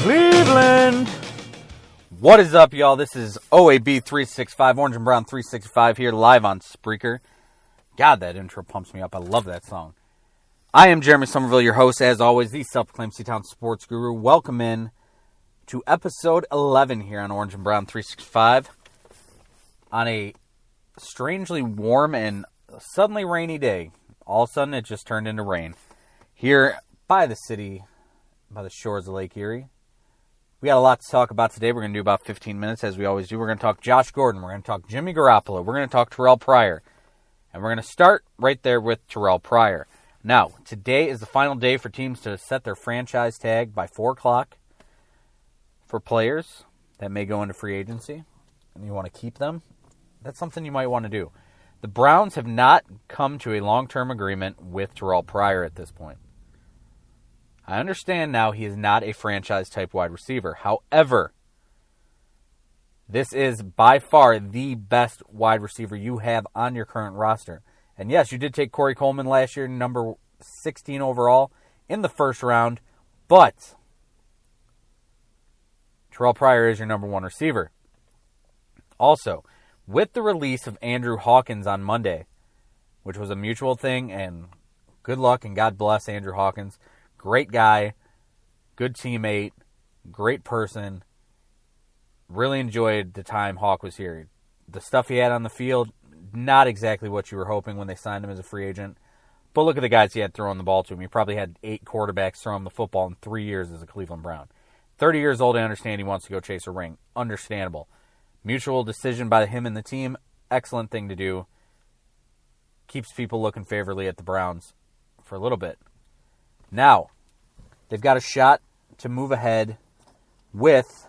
Cleveland! What is up, y'all? This is OAB365, Orange and Brown 365 here live on Spreaker. God, that intro pumps me up. I love that song. I am Jeremy Somerville, your host, as always, the self-proclaimed Seatown sports guru. Welcome in to episode 11 here on Orange and Brown 365 on a strangely warm and suddenly rainy day. All of a sudden, it just turned into rain. Here by the city, by the shores of Lake Erie. We got a lot to talk about today. We're going to do about 15 minutes, as we always do. We're going to talk Josh Gordon. We're going to talk Jimmy Garoppolo. We're going to talk Terrell Pryor. And we're going to start right there with Terrell Pryor. Now, today is the final day for teams to set their franchise tag by 4 o'clock for players that may go into free agency, and you want to keep them. That's something you might want to do. The Browns have not come to a long-term agreement with Terrell Pryor at this point. I understand now he is not a franchise-type wide receiver. However, this is by far the best wide receiver you have on your current roster. And yes, you did take Corey Coleman last year, number 16 overall, in the first round. But Terrell Pryor is your number one receiver. Also, with the release of Andrew Hawkins on Monday, which was a mutual thing, and good luck and God bless Andrew Hawkins. Great guy, good teammate, great person. Really enjoyed the time Hawk was here. The stuff he had on the field, not exactly what you were hoping when they signed him as a free agent. But look at the guys he had throwing the ball to him. He probably had 8 quarterbacks throw him the football in 3 years as a Cleveland Brown. 30 years old, I understand he wants to go chase a ring. Understandable. Mutual decision by him and the team. Excellent thing to do. Keeps people looking favorably at the Browns for a little bit. Now, they've got a shot to move ahead with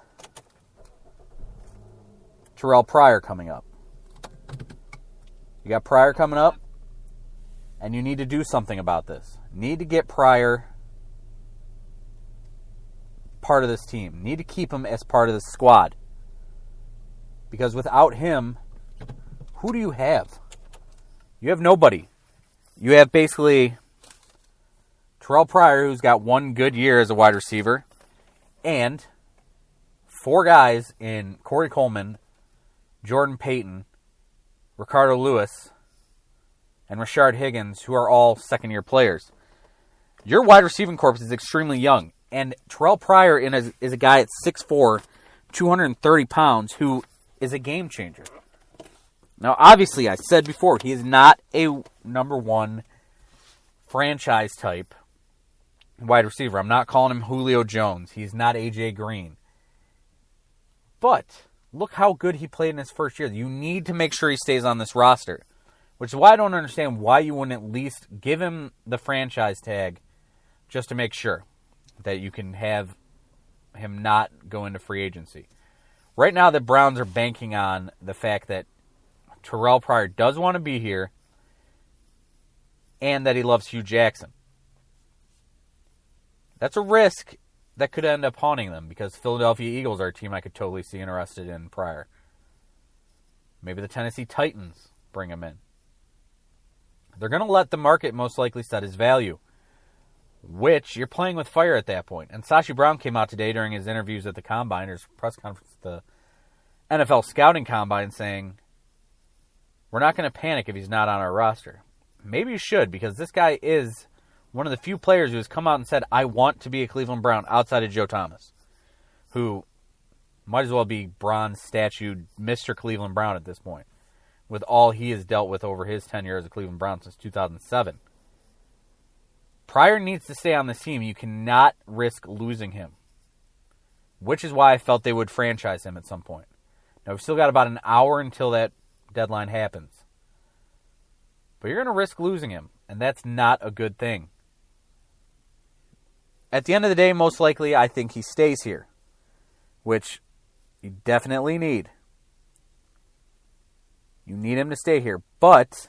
Terrell Pryor coming up. You got Pryor coming up, and you need to do something about this. Need to get Pryor part of this team. Need to keep him as part of the squad. Because without him, who do you have? You have nobody. You have basically Terrell Pryor, who's got 1 good year as a wide receiver, and 4 guys in Corey Coleman, Jordan Payton, Ricardo Lewis, and Rashard Higgins, who are all second-year players. Your wide receiving corps is extremely young, and Terrell Pryor is a guy at 6'4", 230 pounds, who is a game changer. Now, obviously, I said before, he is not a number one franchise type wide receiver. I'm not calling him Julio Jones. He's not A.J. Green. But look how good he played in his first year. You need to make sure he stays on this roster, which is why I don't understand why you wouldn't at least give him the franchise tag just to make sure that you can have him not go into free agency. Right now, the Browns are banking on the fact that Terrell Pryor does want to be here and that he loves Hugh Jackson. That's a risk that could end up haunting them because Philadelphia Eagles are a team I could totally see interested in Pryor. Maybe the Tennessee Titans bring him in. They're going to let the market most likely set his value, which you're playing with fire at that point. And Sashi Brown came out today during his interviews at the Combine, his press conference at the NFL Scouting Combine, saying, we're not going to panic if he's not on our roster. Maybe you should, because this guy is one of the few players who has come out and said, I want to be a Cleveland Brown outside of Joe Thomas, who might as well be bronze statued Mr. Cleveland Brown at this point, with all he has dealt with over his tenure as a Cleveland Brown since 2007. Pryor needs to stay on this team. You cannot risk losing him, which is why I felt they would franchise him at some point. Now, we've still got about an hour until that deadline happens. But you're going to risk losing him, and that's not a good thing. At the end of the day, most likely, I think he stays here, which you definitely need. You need him to stay here, but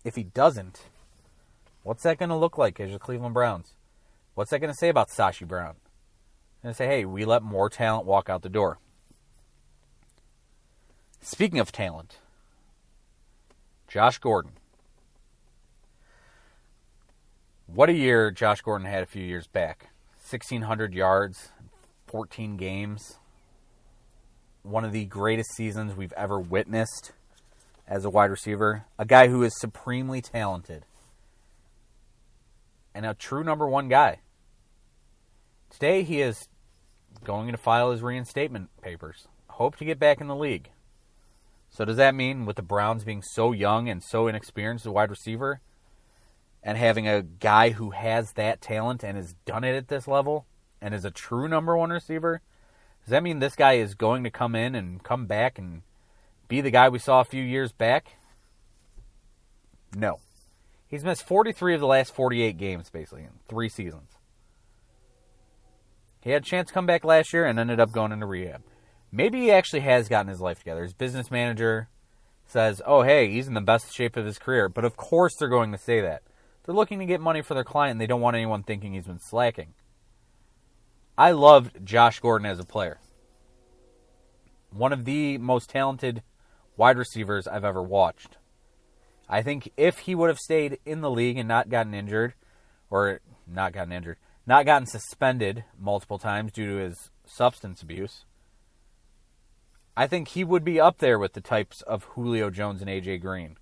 if he doesn't, what's that going to look like as your Cleveland Browns? What's that going to say about Sashi Brown? Going to say, hey, we let more talent walk out the door. Speaking of talent, Josh Gordon. What a year Josh Gordon had a few years back. 1,600 yards, 14 games. One of the greatest seasons we've ever witnessed as a wide receiver. A guy who is supremely talented. And a true number one guy. Today he is going to file his reinstatement papers. Hope to get back in the league. So does that mean with the Browns being so young and so inexperienced as a wide receiver, and having a guy who has that talent and has done it at this level and is a true number one receiver, does that mean this guy is going to come in and come back and be the guy we saw a few years back? No. He's missed 43 of the last 48 games, basically, in 3 seasons. He had a chance to come back last year and ended up going into rehab. Maybe he actually has gotten his life together. His business manager says, oh, hey, he's in the best shape of his career. But of course they're going to say that. They're looking to get money for their client, and they don't want anyone thinking he's been slacking. I loved Josh Gordon as a player. One of the most talented wide receivers I've ever watched. I think if he would have stayed in the league and not gotten suspended multiple times due to his substance abuse, I think he would be up there with the types of Julio Jones and A.J. Green.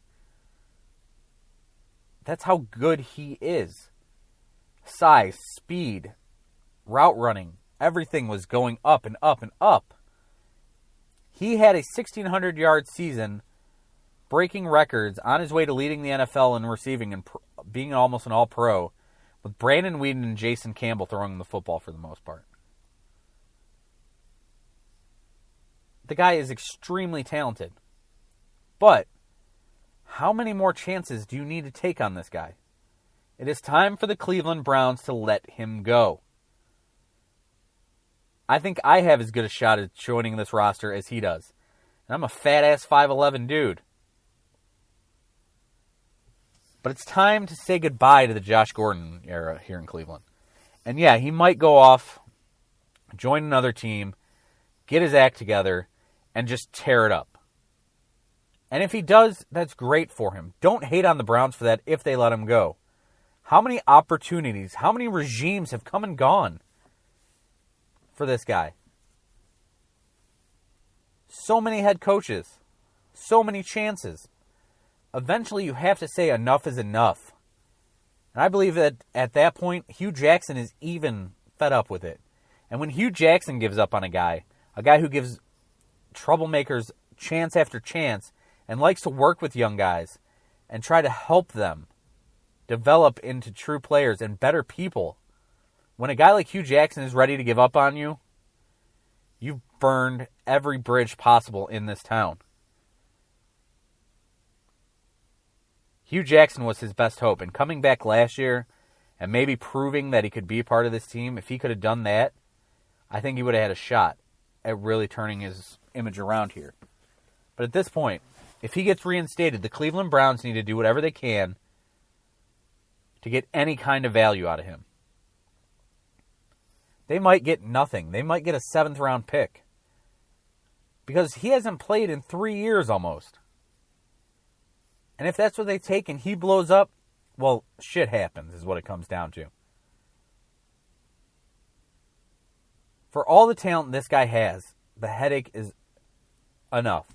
That's how good he is. Size, speed, route running, everything was going up and up and up. He had a 1,600-yard season, breaking records, on his way to leading the NFL in receiving and being almost an all-pro, with Brandon Weeden and Jason Campbell throwing the football for the most part. The guy is extremely talented. But how many more chances do you need to take on this guy? It is time for the Cleveland Browns to let him go. I think I have as good a shot at joining this roster as he does. And I'm a fat-ass 5'11 dude. But it's time to say goodbye to the Josh Gordon era here in Cleveland. And yeah, he might go off, join another team, get his act together, and just tear it up. And if he does, that's great for him. Don't hate on the Browns for that if they let him go. How many opportunities, how many regimes have come and gone for this guy? So many head coaches. So many chances. Eventually you have to say enough is enough. And I believe that at that point, Hugh Jackson is even fed up with it. And when Hugh Jackson gives up on a guy who gives troublemakers chance after chance and likes to work with young guys and try to help them develop into true players and better people, when a guy like Hugh Jackson is ready to give up on you, you've burned every bridge possible in this town. Hugh Jackson was his best hope, and coming back last year and maybe proving that he could be part of this team, if he could have done that, I think he would have had a shot at really turning his image around here. But at this point, if he gets reinstated, the Cleveland Browns need to do whatever they can to get any kind of value out of him. They might get nothing. They might get a 7th-round pick. Because he hasn't played in 3 years almost. And if that's what they take and he blows up, well, shit happens is what it comes down to. For all the talent this guy has, the headache is enough.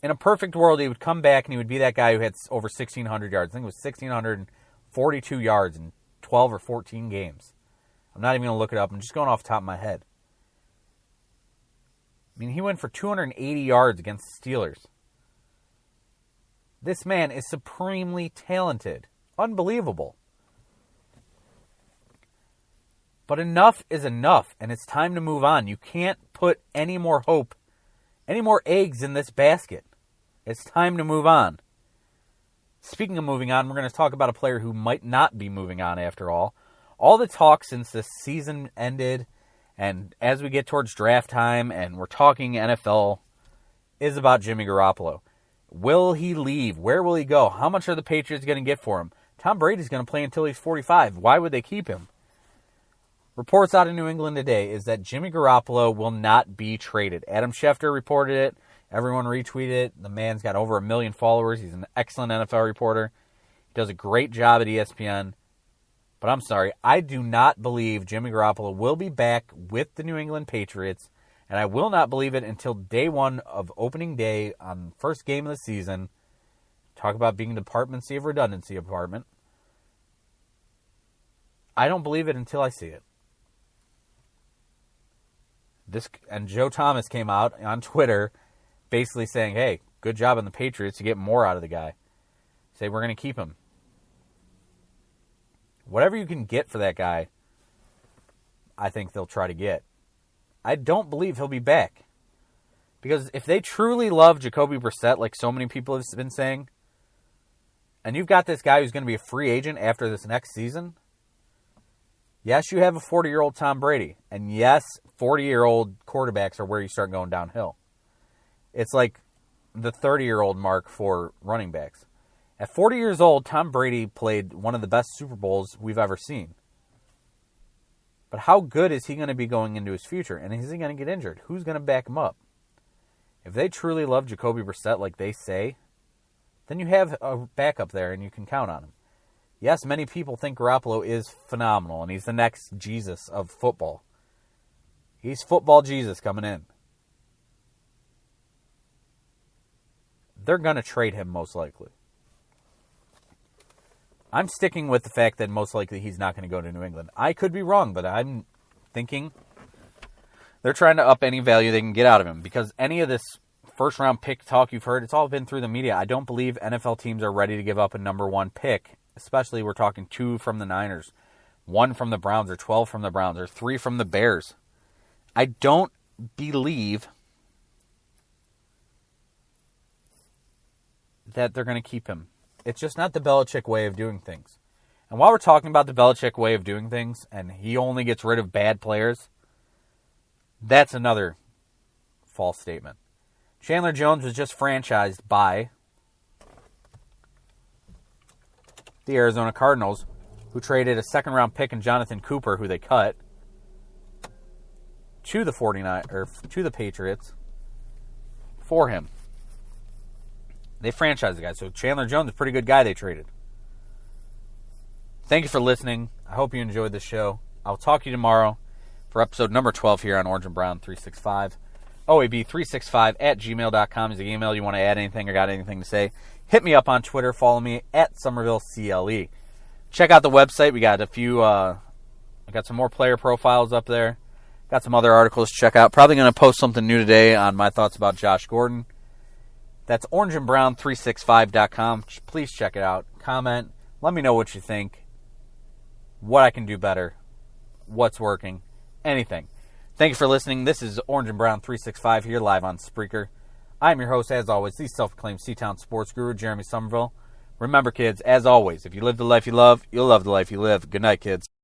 In a perfect world, he would come back and he would be that guy who had over 1,600 yards. I think it was 1,642 yards in 12 or 14 games. I'm not even going to look it up. I'm just going off the top of my head. I mean, he went for 280 yards against the Steelers. This man is supremely talented. Unbelievable. But enough is enough, and it's time to move on. You can't put any more hope, any more eggs in this basket. It's time to move on. Speaking of moving on, we're going to talk about a player who might not be moving on after all. All the talk since the season ended, and as we get towards draft time, and we're talking NFL, is about Jimmy Garoppolo. Will he leave? Where will he go? How much are the Patriots going to get for him? Tom Brady's going to play until he's 45. Why would they keep him? Reports out of New England today is that Jimmy Garoppolo will not be traded. Adam Schefter reported it. Everyone retweeted it. The man's got over 1 million followers. He's an excellent NFL reporter. Does a great job at ESPN. But I'm sorry, I do not believe Jimmy Garoppolo will be back with the New England Patriots, and I will not believe it until day one of opening day on first game of the season. Talk about being departmency of redundancy department. I don't believe it until I see it. And Joe Thomas came out on Twitter basically saying, hey, good job on the Patriots to get more out of the guy. Say, we're going to keep him. Whatever you can get for that guy, I think they'll try to get. I don't believe he'll be back. Because if they truly love Jacoby Brissett, like so many people have been saying, and you've got this guy who's going to be a free agent after this next season, yes, you have a 40-year-old Tom Brady. And yes, 40-year-old quarterbacks are where you start going downhill. It's like the 30-year-old mark for running backs. At 40 years old, Tom Brady played one of the best Super Bowls we've ever seen. But how good is he going to be going into his future? And is he going to get injured? Who's going to back him up? If they truly love Jacoby Brissett like they say, then you have a backup there and you can count on him. Yes, many people think Garoppolo is phenomenal and he's the next Jesus of football. He's football Jesus coming in. They're going to trade him most likely. I'm sticking with the fact that most likely he's not going to go to New England. I could be wrong, but I'm thinking they're trying to up any value they can get out of him because any of this first-round pick talk you've heard, it's all been through the media. I don't believe NFL teams are ready to give up a number one pick, especially we're talking 2 from the Niners, 1 from the Browns, or 12 from the Browns, or 3 from the Bears. I don't believe that they're going to keep him. It's just not the Belichick way of doing things. And while we're talking about the Belichick way of doing things, and he only gets rid of bad players, that's another false statement. Chandler Jones was just franchised by the Arizona Cardinals, who traded a second-round pick in Jonathan Cooper, who they cut, to the Patriots for him. They franchised the guy. So Chandler Jones is a pretty good guy they traded. Thank you for listening. I hope you enjoyed the show. I'll talk to you tomorrow for episode number 12 here on Orange and Brown 365. OAB365 at gmail.com is the email. You want to add anything or got anything to say, hit me up on Twitter. Follow me at SomervilleCLE. Check out the website. We got I got some more player profiles up there. Got some other articles to check out. Probably going to post something new today on my thoughts about Josh Gordon. That's orangeandbrown365.com. Please check it out. Comment. Let me know what you think. What I can do better. What's working. Anything. Thank you for listening. This is Orange and Brown 365 here live on Spreaker. I'm your host, as always, the self-proclaimed C-Town sports guru, Jeremy Somerville. Remember, kids, as always, if you live the life you love, you'll love the life you live. Good night, kids.